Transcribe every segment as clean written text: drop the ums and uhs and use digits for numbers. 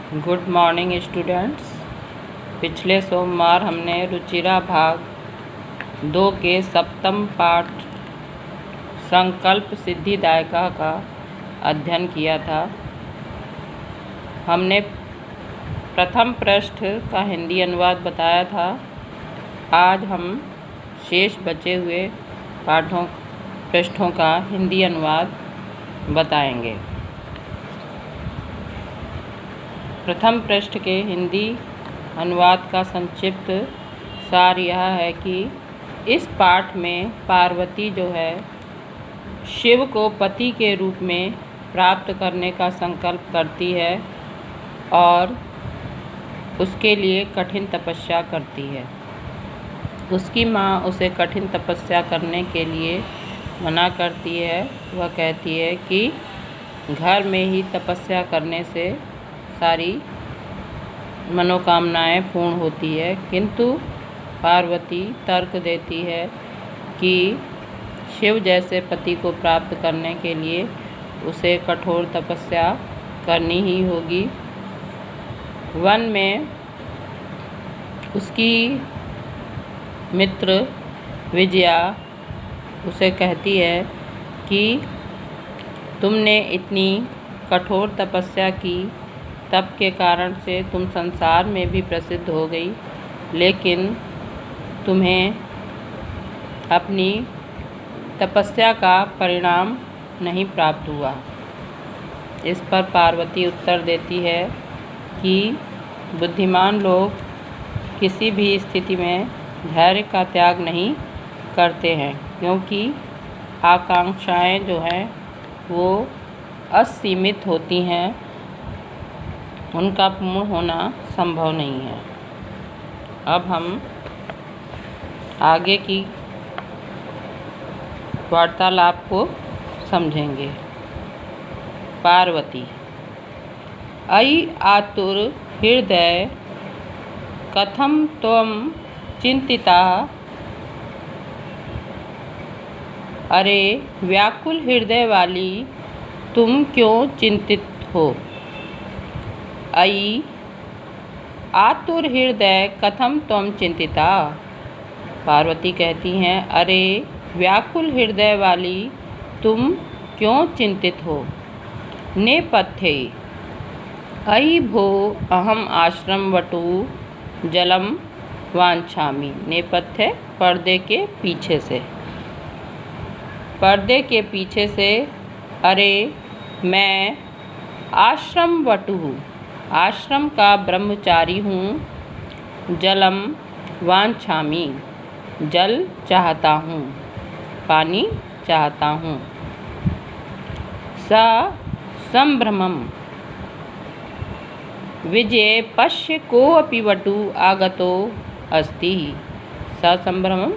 Good morning students. पिछले सोमवार हमने रुचिरा भाग 2 के सप्तम पाठ संकल्प सिद्धिदायका का अध्ययन किया था। हमने प्रथम पृष्ठ का हिंदी अनुवाद बताया था। आज हम शेष बचे हुए पृष्ठों का हिंदी अनुवाद बताएंगे। प्रथम पृष्ठ के हिंदी अनुवाद का संक्षिप्त सार यह है कि इस पाठ में पार्वती जो है शिव को पति के रूप में प्राप्त करने का संकल्प करती है और उसके लिए कठिन तपस्या करती है। उसकी माँ उसे कठिन तपस्या करने के लिए मना करती है। वह कहती है कि घर में ही तपस्या करने से सारी मनोकामनाएं पूर्ण होती है, किंतु पार्वती तर्क देती है कि शिव जैसे पति को प्राप्त करने के लिए उसे कठोर तपस्या करनी ही होगी। वन में उसकी मित्र विजया उसे कहती है कि तुमने इतनी कठोर तपस्या की, तप के कारण से तुम संसार में भी प्रसिद्ध हो गई, लेकिन तुम्हें अपनी तपस्या का परिणाम नहीं प्राप्त हुआ। इस पर पार्वती उत्तर देती है कि बुद्धिमान लोग किसी भी स्थिति में धैर्य का त्याग नहीं करते हैं, क्योंकि आकांक्षाएं जो हैं वो असीमित होती हैं, उनका पूर्ण होना संभव नहीं है। अब हम आगे की वार्तालाप को समझेंगे। पार्वती: अयि आतुर हृदय कथम त्वं चिंतिता। अरे व्याकुल हृदय वाली, तुम क्यों चिंतित हो। अयि आतुर हृदय कथम त्वं चिंतिता। पार्वती कहती हैं, अरे व्याकुल हृदय वाली, तुम क्यों चिंतित हो। नेपथ्ये: अयि भो अहम आश्रमवटू जलम वाञ्छामि। नेपथ्य पर्दे के पीछे से। पर्दे के पीछे से अरे मैं आश्रमवटू हूँ, आश्रम का ब्रह्मचारी हूँ। जलम वाञ्छामि, जल चाहता हूँ, पानी चाहता हूँ। स संभ्रमं विजये पश्य कोऽपि वटु आगतो अस्ति। ससंभ्रमं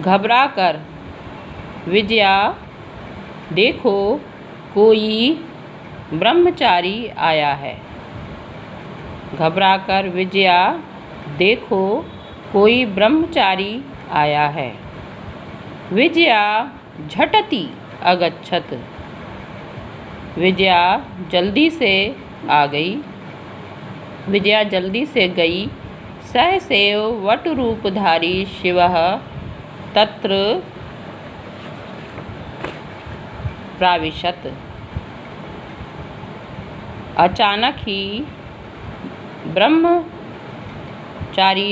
घबराकर विजया, देखो कोई ब्रह्मचारी आया है। घबराकर विजया, देखो कोई ब्रह्मचारी आया है। विजया झटति अगच्छत, विजया जल्दी से आ गई। विजया जल्दी से गई। सहसैव वटुरूपधारी शिवः तत्र प्राविशत। अचानक ही ब्रह्मचारी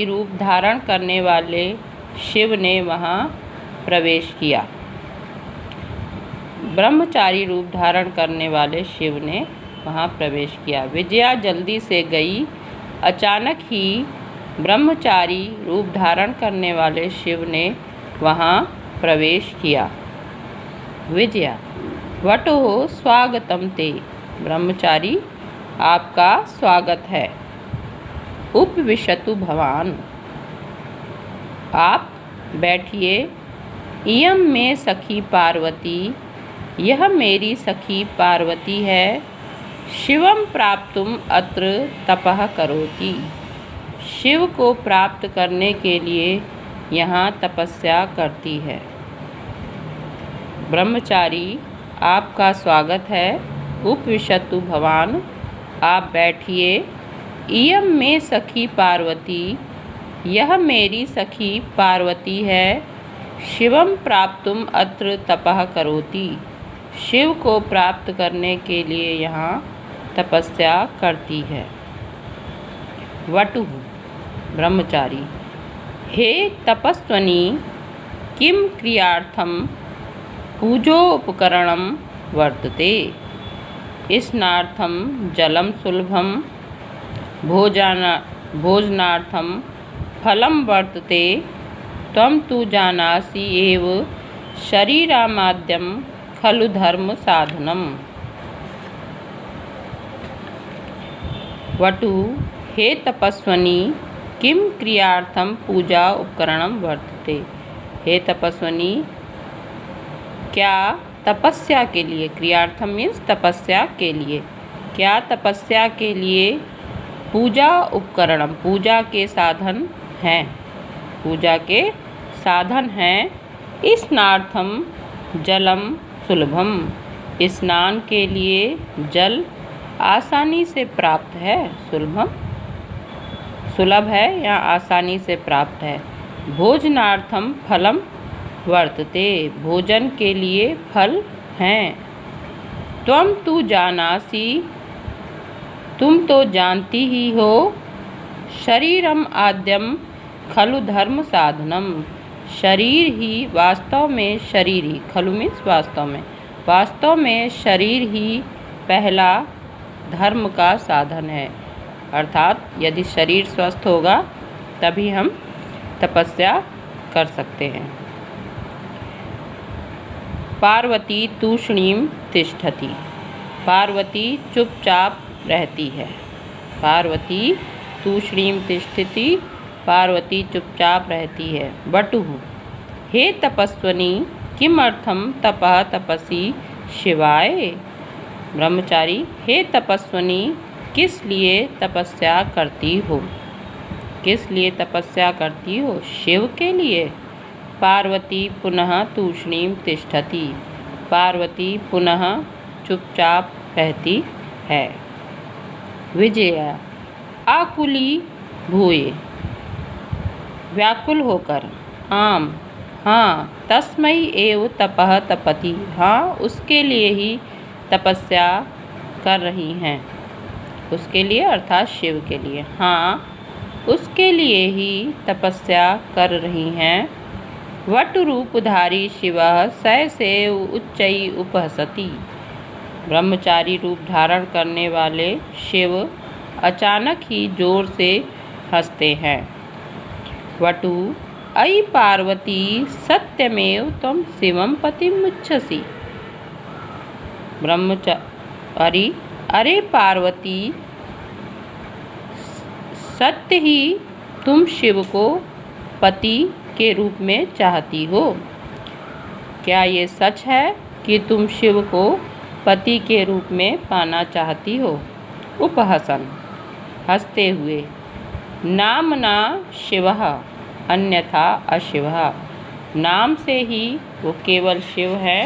रूप धारण करने वाले शिव ने वहाँ प्रवेश किया। ब्रह्मचारी रूप धारण करने वाले शिव ने वहाँ प्रवेश किया। विजया जल्दी से गई। अचानक ही ब्रह्मचारी रूप धारण करने वाले शिव ने वहाँ प्रवेश किया। विजया: वटोः स्वागतं ते। ब्रह्मचारी, आपका स्वागत है। उपविशतु भवान, आप बैठिए। इयं मे सखी पार्वती, यह मेरी सखी पार्वती है। शिवं प्राप्तुम अत्र तपः करोति। शिव को प्राप्त करने के लिए यहाँ तपस्या करती है। ब्रह्मचारी, आपका स्वागत है। उपविशतु भवान, आप बैठिए। इयं मे सखी पार्वती, यह मेरी सखी पार्वती है। शिवं प्राप्तुम अत्र तपः करोति, शिव को प्राप्त करने के लिए यहाँ तपस्या करती है। वटुः ब्रह्मचारी, हे तपस्विनी, किं क्रियार्थं पूजोपकरणं वर्तते। स्नानार्थं जलं सुलभं, भोजनार्थं फलं वर्तते। त्वं तु जानासि एव शरीरामाद्यं खलु धर्म साधनम्। वटु, हे तपस्विनी, किं क्रियार्थं पूजा उपकरणं वर्तते। हे तपस्विनी, क्या तपस्या के लिए, क्रियार्थम मीन्स तपस्या के लिए, क्या तपस्या के लिए पूजा उपकरणम, पूजा के साधन हैं, पूजा के साधन हैं। स्नानार्थम जलम सुलभम, स्नान के लिए जल आसानी से प्राप्त है। सुलभम सुलभ है या आसानी से प्राप्त है। भोजनार्थम फलम वर्तते, भोजन के लिए फल हैं। त्वं तु जानासि, तुम तो जानती ही हो। शरीरम आद्यम खलु धर्म साधनम, शरीर ही वास्तव में, शरीर ही, खलु मीन्स वास्तव में शरीर ही पहला धर्म का साधन है। अर्थात यदि शरीर स्वस्थ होगा तभी हम तपस्या कर सकते हैं। पार्वती तूष्णीम तिष्ठति, पार्वती चुपचाप रहती है। पार्वती तूष्णीम तिष्ठति, पार्वती चुपचाप रहती है। वटुः, हे तपस्विनी, किमर्थं तपः तपसि शिवाय। ब्रह्मचारी, हे तपस्विनी, किस लिए तपस्या करती हो, किस लिए तपस्या करती हो, शिव के लिए। पार्वती पुनः तूष्णीम तिष्ठति, पार्वती पुनः चुपचाप रहती है। विजया आकुली भूये, व्याकुल होकर। आम, हाँ, तस्मै एव तपः तपति, हाँ, उसके लिए ही तपस्या कर रही हैं, उसके लिए अर्थात शिव के लिए, हाँ, उसके लिए ही तपस्या कर रही हैं। वटुरूपधारी शिवः ससेव उच्चैः उपहसति, ब्रह्मचारी रूप धारण करने वाले शिव अचानक ही जोर से हंसते हैं। वटु, अयि पार्वती, सत्यमेव त्वं शिवं पतिमुच्छसि। ब्रह्मचारी, अरे पार्वती, सत्य ही तुम शिव को पति के रूप में चाहती हो। क्या ये सच है कि तुम शिव को पति के रूप में पाना चाहती हो। उपहसन, हंसते हुए। नामना शिवः अन्यथा अशिवः, नाम से ही वो केवल शिव है,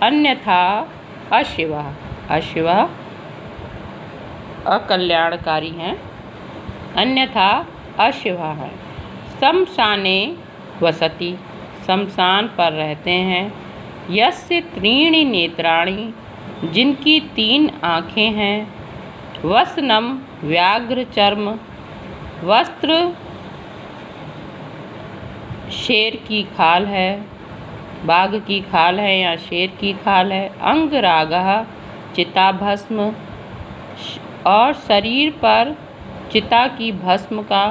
अन्यथा अशिवः, अशिवः अकल्याणकारी हैं, अन्यथा अशिवः है। शमशाने वसति, शमशान पर रहते हैं। यस्य त्रीणि नेत्राणि, जिनकी 3 आँखें हैं। वसनम व्याघ्र चर्म, वस्त्र शेर की खाल है, बाघ की खाल है या शेर की खाल है। अंगरागः चिताभस्म, और शरीर पर चिता की भस्म का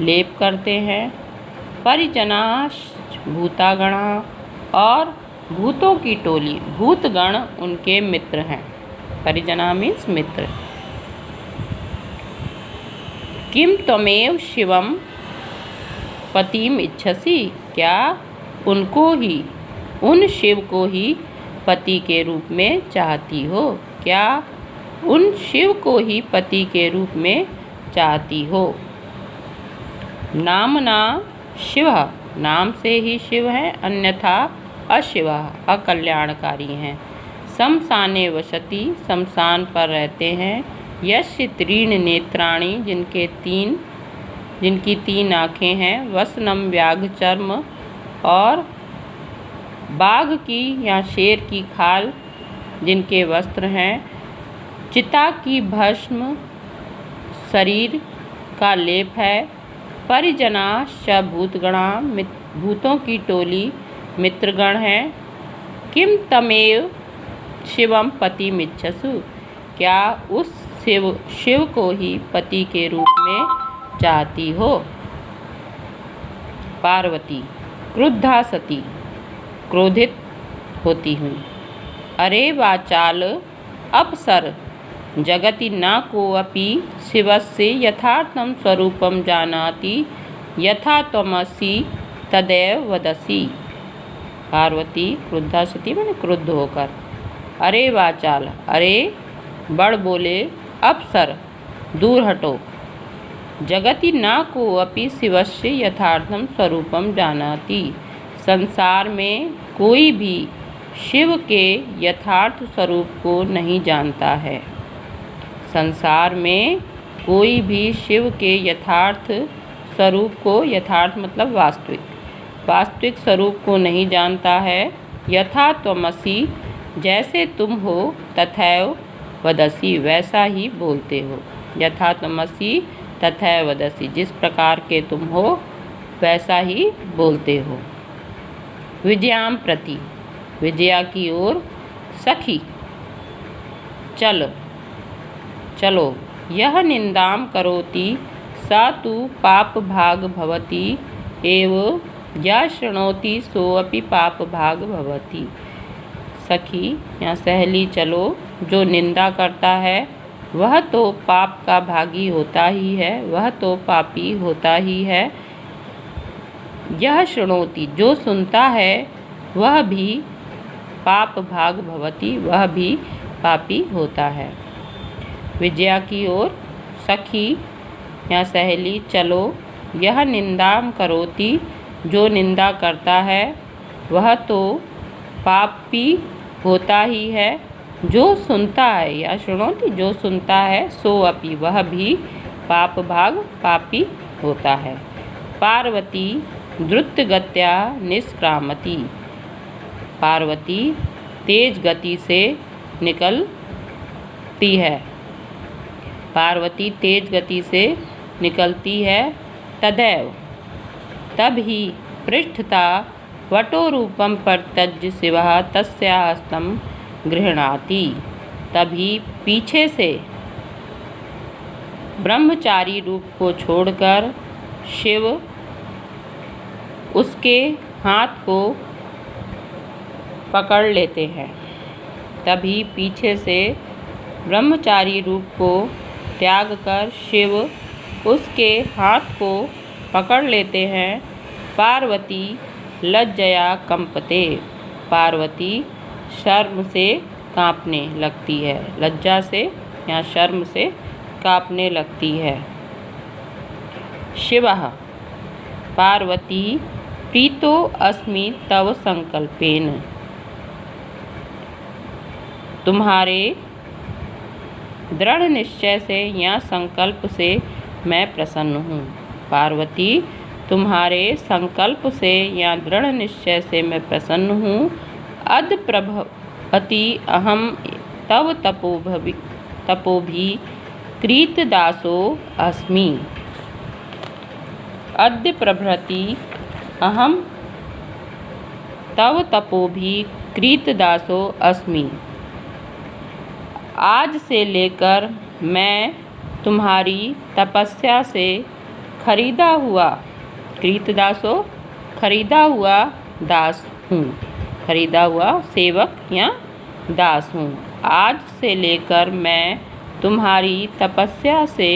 लेप करते हैं। परिजनाः भूतागणाः, और भूतों की टोली, भूतगण उनके मित्र हैं। परिजनाः मीन्स मित्र। किम त्वमेव शिवम पतिम इच्छसि, क्या उनको ही, उन शिव को ही पति के रूप में चाहती हो। क्या उन शिव को ही पति के रूप में चाहती हो। नामना शिव, नाम से ही शिव है, अन्यथा अशिव अकल्याणकारी हैं। शमशाने वसति, शमशान पर रहते हैं। यस्य त्रीण नेत्राणि, जिनकी 3 आँखें हैं। वसनम व्याघ्र चर्म, और बाघ की या शेर की खाल जिनके वस्त्र हैं। चिता की भस्म शरीर का लेप है। परिजनाश्च भूतगणा, भूतों की टोली मित्रगण है। किम तमेव शिवम पतिमिच्छसु, क्या उस शिव को ही पति के रूप में चाहती हो। पार्वती क्रुद्धा सती, क्रोधित होती हूँ। अरे वाचाल अपसर, जगति न कोऽपि शिवस्य यथार्थं स्वरूपं जानाति, यथा त्वमसि तदैव वदसि। पार्वती क्रुद्धा सती मैंने क्रुद्ध होकर। अरे वाचाल, अरे बड़ बोले, अपसर दूर हटो। जगति न कोऽपि शिवस्य यथार्थं स्वरूपं जानाति, संसार में कोई भी शिव के यथार्थ स्वरूप को नहीं जानता है। संसार में कोई भी शिव के यथार्थ स्वरूप को, यथार्थ मतलब वास्तविक स्वरूप को नहीं जानता है। यथा त्वमसि, जैसे तुम हो, तथैव वदसि, वैसा ही बोलते हो। यथा त्वमसि तथैव वदसि, जिस प्रकार के तुम हो वैसा ही बोलते हो। विजयाम प्रति, विजया की ओर। सखी चलो, यह निंदाम करोति सा तु पाप भाग भवति एव, या शृणोति सोऽपि पाप भाग भवति। सखी या सहेली चलो, जो निंदा करता है वह तो पाप का भागी होता ही है, वह तो पापी होता ही है। यह शृणोति, जो सुनता है वह भी पाप भाग भवति, वह भी पापी होता है। विजया की ओर। सखी या सहेली चलो, यह निंदाम करोति, जो निंदा करता है वह तो पापी होता ही है। जो सुनता है, या शृणोति, जो सुनता है, सो अपि, वह भी पाप भाग पापी होता है। पार्वती द्रुतगत्या निष्क्रामति, पार्वती तेज गति से निकलती है। पार्वती तेज गति से निकलती है। तदैव, तब ही पृष्ठता वटोरूपम परत्यज्य शिवः तस्याः हस्तं गृह्णाति, तभी पीछे से ब्रह्मचारी रूप को छोड़कर शिव उसके हाथ को पकड़ लेते हैं। तभी पीछे से ब्रह्मचारी रूप को त्याग कर शिव उसके हाथ को पकड़ लेते हैं। पार्वती लज्जया कंपते, पार्वती शर्म से कांपने लगती है। लज्जा से या शर्म से कांपने लगती है। शिवः, पार्वती प्रीतो अस्मि तव संकल्पेन, तुम्हारे दृढ़ निश्चय से या संकल्प से मैं प्रसन्न हूँ। पार्वती तुम्हारे संकल्प से या दृढ़ निश्चय से मैं प्रसन्न हूँ। अद्य प्रभवति अहम तव तपोभि कृतदासो अस्मि। अद्य प्रभृति अहम तव तपोभि कृतदासो अस्मि, आज से लेकर मैं तुम्हारी तपस्या से खरीदा हुआ, कृतदासो खरीदा हुआ दास हूँ, खरीदा हुआ सेवक या दास हूँ। आज से लेकर मैं तुम्हारी तपस्या से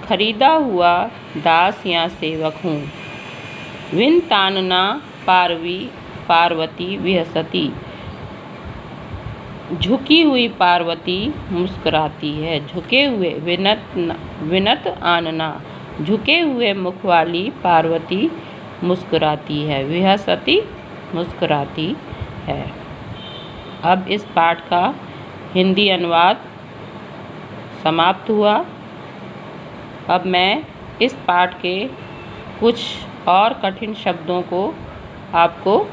खरीदा हुआ दास या सेवक हूँ। विनतानना पार्वती विहसति, झुकी हुई पार्वती मुस्कुराती है। झुके हुए, विनत आनना, झुके हुए मुख वाली पार्वती मुस्कुराती है। विहसति मुस्कुराती है। अब इस पाठ का हिंदी अनुवाद समाप्त हुआ। अब मैं इस पाठ के कुछ और कठिन शब्दों को आपको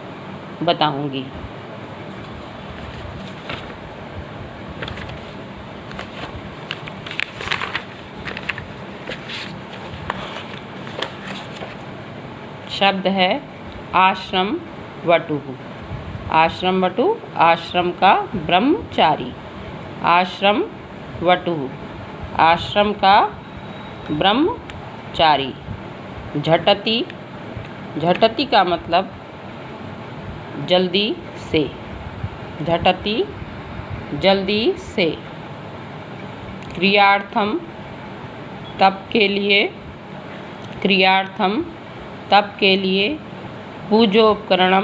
बताऊंगी। शब्द है आश्रम वटु। आश्रम वटु, आश्रम का ब्रह्मचारी। आश्रम वटु, आश्रम का ब्रह्मचारी। झटति, झटति का मतलब जल्दी से। झटति, जल्दी से। क्रियार्थम, तप के लिए। क्रियार्थम, तप के लिए। पूजोपकरणम,